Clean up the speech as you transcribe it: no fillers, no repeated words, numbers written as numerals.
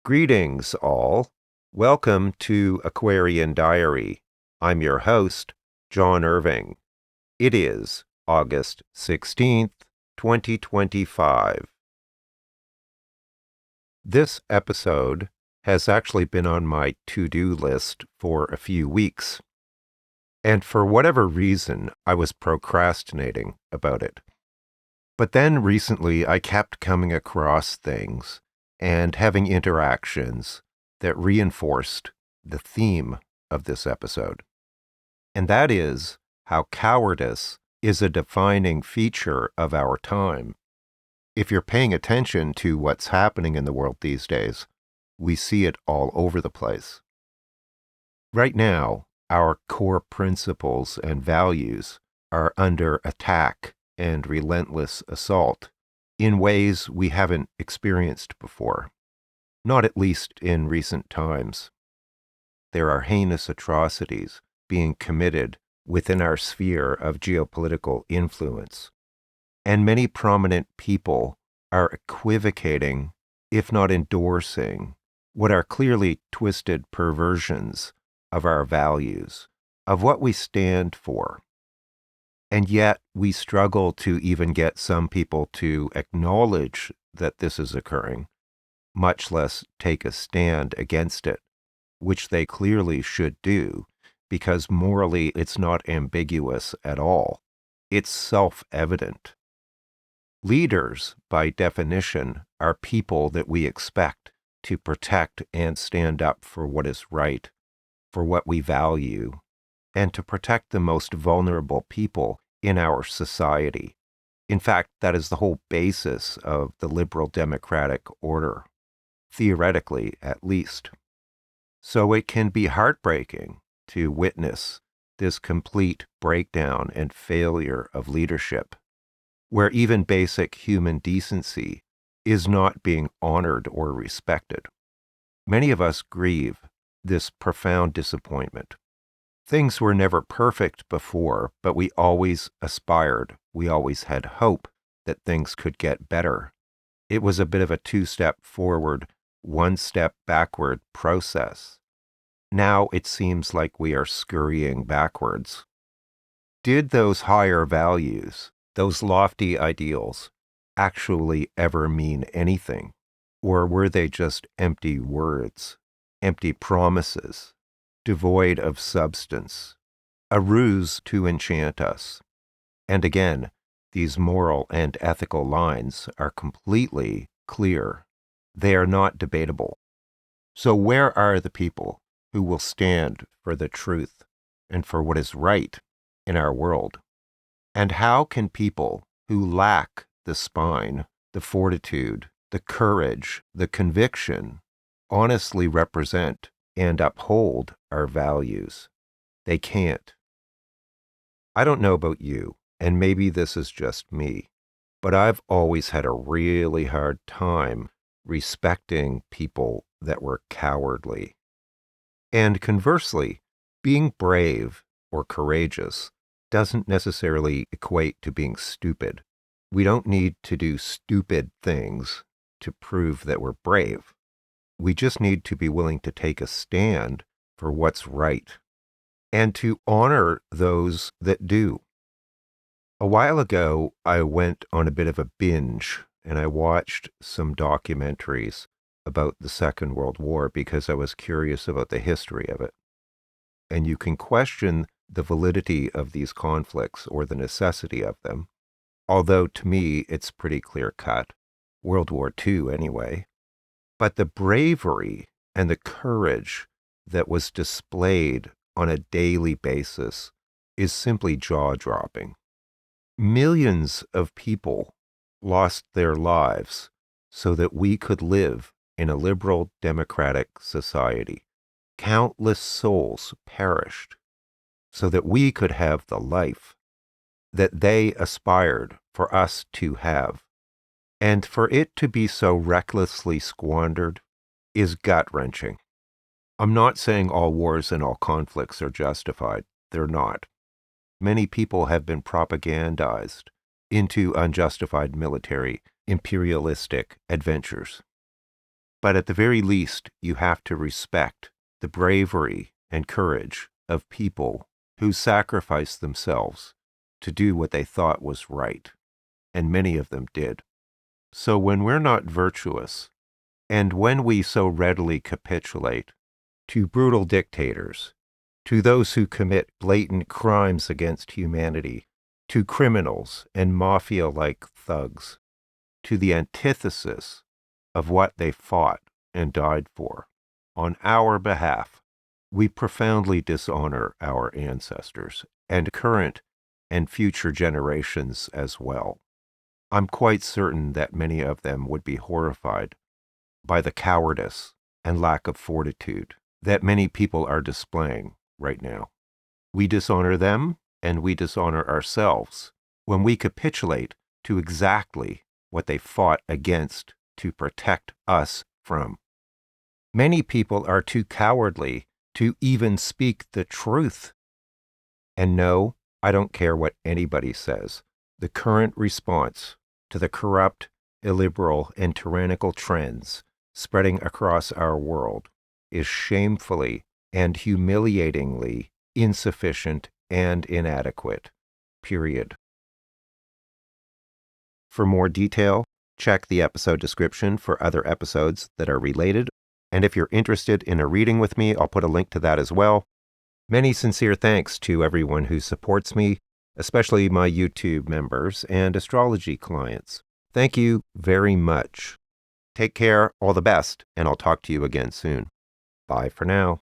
Greetings, all. Welcome to Aquarian Diary. I'm your host, John Irving. It is August 16th, 2025. This episode has actually been on my to-do list for a few weeks. And for whatever reason, I was procrastinating about it. But then recently, I kept coming across things and having interactions that reinforced the theme of this episode. And that is how cowardice is a defining feature of our time. If you're paying attention to what's happening in the world these days, we see it all over the place. Right now, our core principles and values are under attack and relentless assault in ways we haven't experienced before, not at least in recent times. There are heinous atrocities being committed within our sphere of geopolitical influence, and many prominent people are equivocating, if not endorsing, what are clearly twisted perversions of our values, of what we stand for. And yet we struggle to even get some people to acknowledge that this is occurring, much less take a stand against it, which they clearly should do, because morally it's not ambiguous at all. It's self-evident. Leaders, by definition, are people that we expect to protect and stand up for what is right, for what we value, and to protect the most vulnerable people in our society. In fact, that is the whole basis of the liberal democratic order, theoretically at least. So it can be heartbreaking to witness this complete breakdown and failure of leadership, where even basic human decency is not being honored or respected. Many of us grieve this profound disappointment. Things were never perfect before, but we always aspired. We always had hope that things could get better. It was a bit of a two-step forward, one-step backward process. Now it seems like we are scurrying backwards. Did those higher values, those lofty ideals, actually ever mean anything? Or were they just empty words, empty promises, devoid of substance, a ruse to enchant us? And again, these moral and ethical lines are completely clear. They are not debatable. So where are the people who will stand for the truth and for what is right in our world? And how can people who lack the spine, the fortitude, the courage, the conviction, honestly represent and uphold our values? They can't. I don't know about you, and maybe this is just me, but I've always had a really hard time respecting people that were cowardly. And conversely, being brave or courageous doesn't necessarily equate to being stupid. We don't need to do stupid things to prove that we're brave. We just need to be willing to take a stand for what's right and to honor those that do. A while ago, I went on a bit of a binge and I watched some documentaries about the Second World War because I was curious about the history of it. And you can question the validity of these conflicts or the necessity of them, although to me it's pretty clear-cut. World War II anyway. But the bravery and the courage that was displayed on a daily basis is simply jaw-dropping. Millions of people lost their lives so that we could live in a liberal democratic society. Countless souls perished so that we could have the life that they aspired for us to have. And for it to be so recklessly squandered is gut-wrenching. I'm not saying all wars and all conflicts are justified. They're not. Many people have been propagandized into unjustified military, imperialistic adventures. But at the very least, you have to respect the bravery and courage of people who sacrificed themselves to do what they thought was right. And many of them did. So when we're not virtuous, and when we so readily capitulate to brutal dictators, to those who commit blatant crimes against humanity, to criminals and mafia-like thugs, to the antithesis of what they fought and died for, on our behalf, we profoundly dishonor our ancestors and current and future generations as well. I'm quite certain that many of them would be horrified by the cowardice and lack of fortitude that many people are displaying right now. We dishonor them and we dishonor ourselves when we capitulate to exactly what they fought against to protect us from. Many people are too cowardly to even speak the truth. And no, I don't care what anybody says. The current response to the corrupt, illiberal, and tyrannical trends spreading across our world is shamefully and humiliatingly insufficient and inadequate. Period. For more detail, check the episode description for other episodes that are related. And if you're interested in a reading with me, I'll put a link to that as well. Many sincere thanks to everyone who supports me, especially my YouTube members and astrology clients. Thank you very much. Take care, all the best, and I'll talk to you again soon. Bye for now.